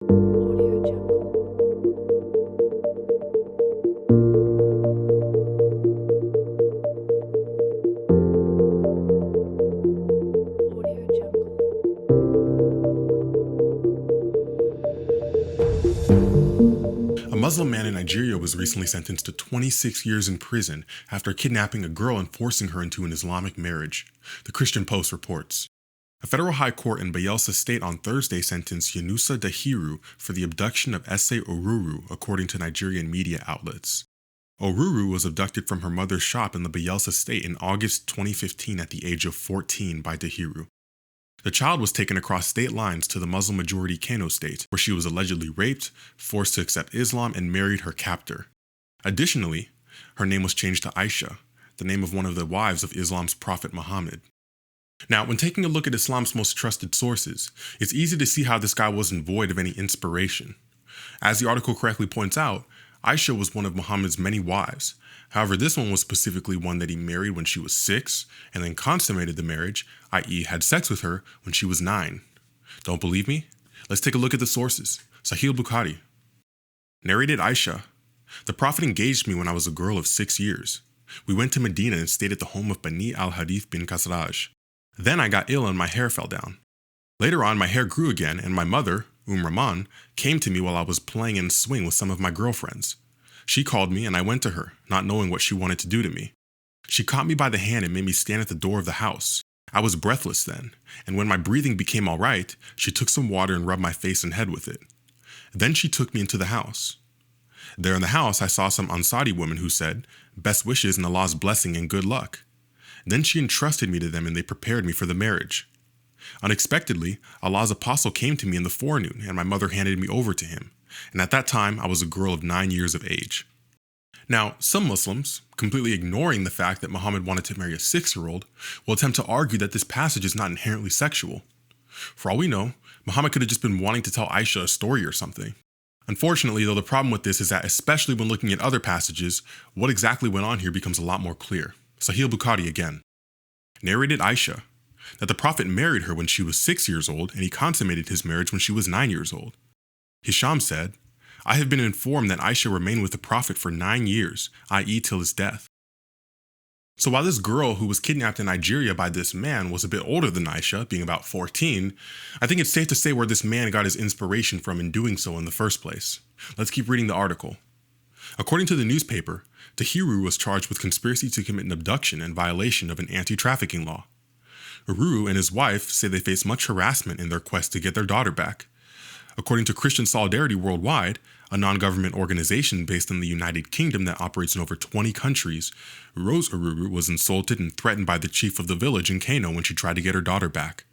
Audio Jungle. Audio Jungle. A Muslim man in Nigeria was recently sentenced to 26 years in prison after kidnapping a girl and forcing her into an Islamic marriage, the Christian Post reports. A federal high court in Bayelsa State on Thursday sentenced Yunusa Dahiru for the abduction of Ese Oruru, according to Nigerian media outlets. Oruru was abducted from her mother's shop in the Bayelsa State in August 2015 at the age of 14 by Dahiru. The child was taken across state lines to the Muslim-majority Kano state, where she was allegedly raped, forced to accept Islam, and married her captor. Additionally, her name was changed to Aisha, the name of one of the wives of Islam's prophet Muhammad. Now, when taking a look at Islam's most trusted sources, it's easy to see how this guy wasn't void of any inspiration. As the article correctly points out, Aisha was one of Muhammad's many wives. However, this one was specifically one that he married when she was 6 and then consummated the marriage, i.e. had sex with her when she was 9. Don't believe me? Let's take a look at the sources. Sahih Bukhari. Narrated Aisha. The Prophet engaged me when I was a girl of 6 years. We went to Medina and stayed at the home of Bani al-Hadith bin Khazraj. Then I got ill and my hair fell down. Later on, my hair grew again and my mother, Rahman, came to me while I was playing in a swing with some of my girlfriends. She called me and I went to her, not knowing what she wanted to do to me. She caught me by the hand and made me stand at the door of the house. I was breathless then, and when my breathing became all right, she took some water and rubbed my face and head with it. Then she took me into the house. There in the house, I saw some Ansari women who said, "Best wishes and Allah's blessing and good luck." Then she entrusted me to them and they prepared me for the marriage. Unexpectedly, Allah's apostle came to me in the forenoon and my mother handed me over to him. And at that time, I was a girl of 9 years of age. Now, some Muslims, completely ignoring the fact that Muhammad wanted to marry a 6-year-old, will attempt to argue that this passage is not inherently sexual. For all we know, Muhammad could have just been wanting to tell Aisha a story or something. Unfortunately, though, the problem with this is that, especially when looking at other passages, what exactly went on here becomes a lot more clear. Sahih Bukhari again. Narrated Aisha, that the Prophet married her when she was 6 years old and he consummated his marriage when she was 9 years old. Hisham said, I have been informed that Aisha remained with the Prophet for 9 years, i.e. till his death. So while this girl who was kidnapped in Nigeria by this man was a bit older than Aisha, being about 14, I think it's safe to say where this man got his inspiration from in doing so in the first place. Let's keep reading the article. According to the newspaper, Dahiru was charged with conspiracy to commit an abduction and violation of an anti-trafficking law. Oruru and his wife say they face much harassment in their quest to get their daughter back. According to Christian Solidarity Worldwide, a non-government organization based in the United Kingdom that operates in over 20 countries, Rose Oruru was insulted and threatened by the chief of the village in Kano when she tried to get her daughter back.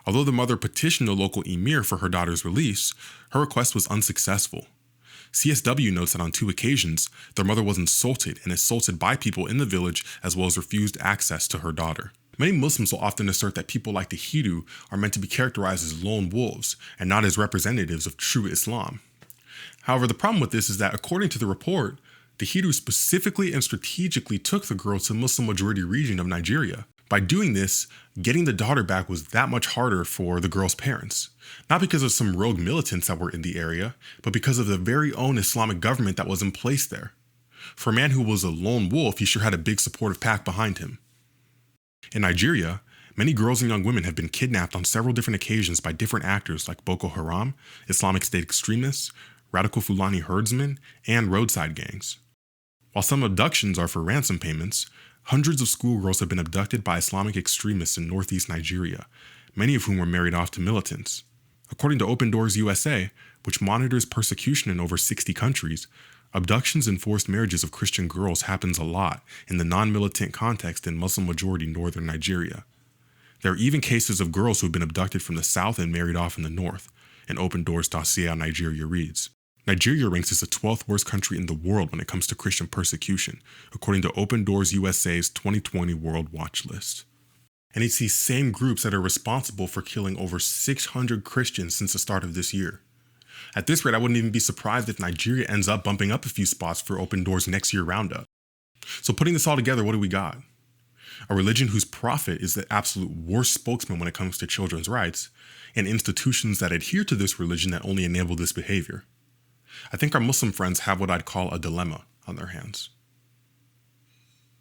Although the mother petitioned the local emir for her daughter's release, her request was unsuccessful. CSW notes that on 2 occasions, their mother was insulted and assaulted by people in the village as well as refused access to her daughter. Many Muslims will often assert that people like Dahiru are meant to be characterized as lone wolves and not as representatives of true Islam. However, the problem with this is that according to the report, Dahiru specifically and strategically took the girl to the Muslim-majority region of Nigeria. By doing this, getting the daughter back was that much harder for the girl's parents. Not because of some rogue militants that were in the area, but because of the very own Islamic government that was in place there. For a man who was a lone wolf, he sure had a big supportive pack behind him. In Nigeria, many girls and young women have been kidnapped on several different occasions by different actors like Boko Haram, Islamic State extremists, radical Fulani herdsmen, and roadside gangs. While some abductions are for ransom payments, hundreds of schoolgirls have been abducted by Islamic extremists in northeast Nigeria, many of whom were married off to militants. According to Open Doors USA, which monitors persecution in over 60 countries, abductions and forced marriages of Christian girls happens a lot in the non-militant context in Muslim-majority northern Nigeria. There are even cases of girls who have been abducted from the south and married off in the north, an Open Doors dossier on Nigeria reads. Nigeria ranks as the 12th worst country in the world when it comes to Christian persecution, according to Open Doors USA's 2020 World Watch List. And it's these same groups that are responsible for killing over 600 Christians since the start of this year. At this rate, I wouldn't even be surprised if Nigeria ends up bumping up a few spots for Open Doors next year roundup. So putting this all together, what do we got? a religion whose prophet is the absolute worst spokesman when it comes to children's rights, and institutions that adhere to this religion that only enable this behavior. I think our Muslim friends have what I'd call a dilemma on their hands.